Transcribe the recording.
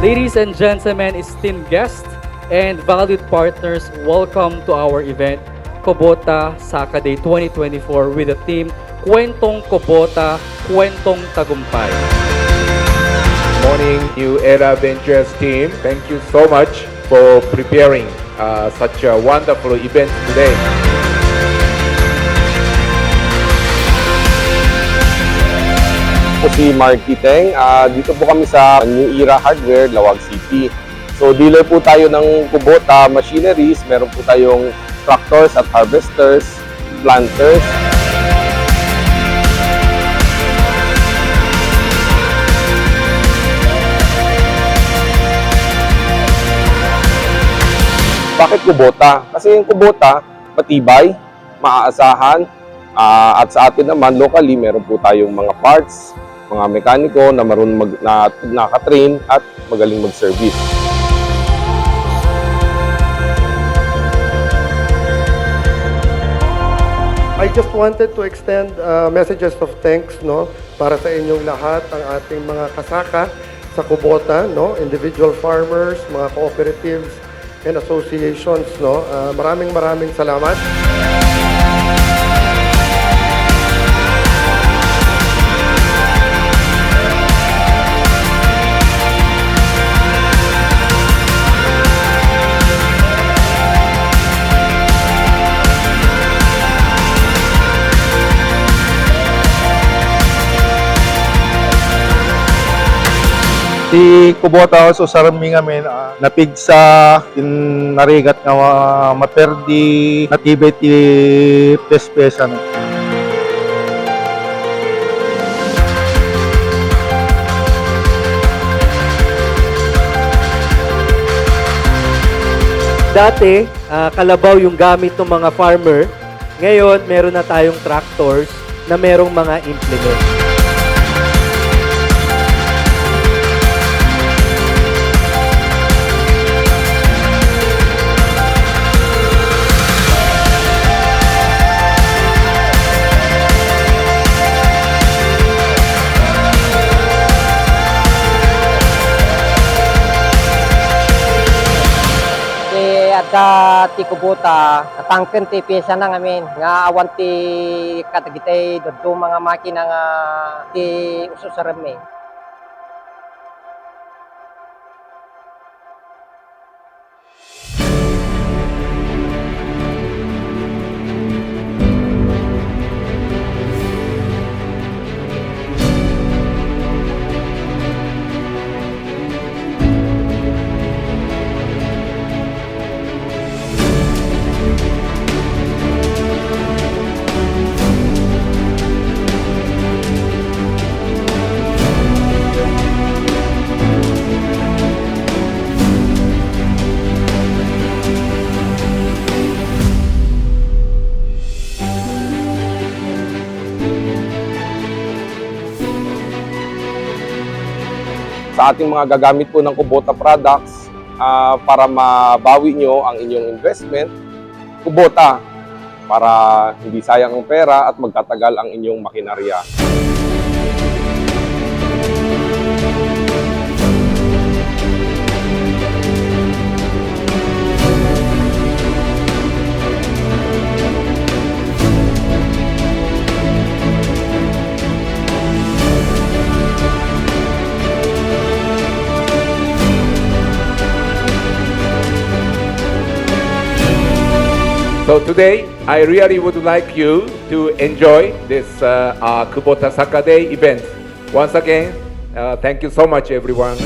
Ladies and gentlemen, esteemed guests and valued partners, welcome to our event, Kubota Saka Day 2024 with the theme, Kwentong Kubota, Kwentong Tagumpay. Morning, New Era Ventures team. Thank you so much for preparing such a wonderful event today. Po si Marky Teng. Dito po kami sa New Era Hardware, Lawag City. So dealer po tayo ng Kubota machineries. Meron po tayong tractors at harvesters, planters. Bakit Kubota? Kasi yung Kubota, matibay, maaasahan, at sa atin naman, locally, meron po tayong mga parts, mga mekaniko na marunong nakatrain at magaling mag-service. I just wanted to extend messages of thanks para sa inyong lahat, ang ating mga kasaka sa Kubota, individual farmers, mga cooperatives and associations. Maraming salamat. Di Kubota so sarami ngamin napigsa in narigat nga maperdi natibay ti pespesan. Dati, kalabaw yung gamit ng mga farmer. Ngayon, meron na tayong tractors na merong mga implement. Ada ti Kubota, atangken ti pyesa na ngamin nga awan ti katagitay dodto mga makina nga ti ususarami. Sa ating mga gagamit po ng Kubota products, para mabawi nyo ang inyong investment, Kubota, para hindi sayang ang pera at magtatagal ang inyong makinarya. So today, I really would like you to enjoy this Kubota Saka Day event. Once again, thank you so much, everyone.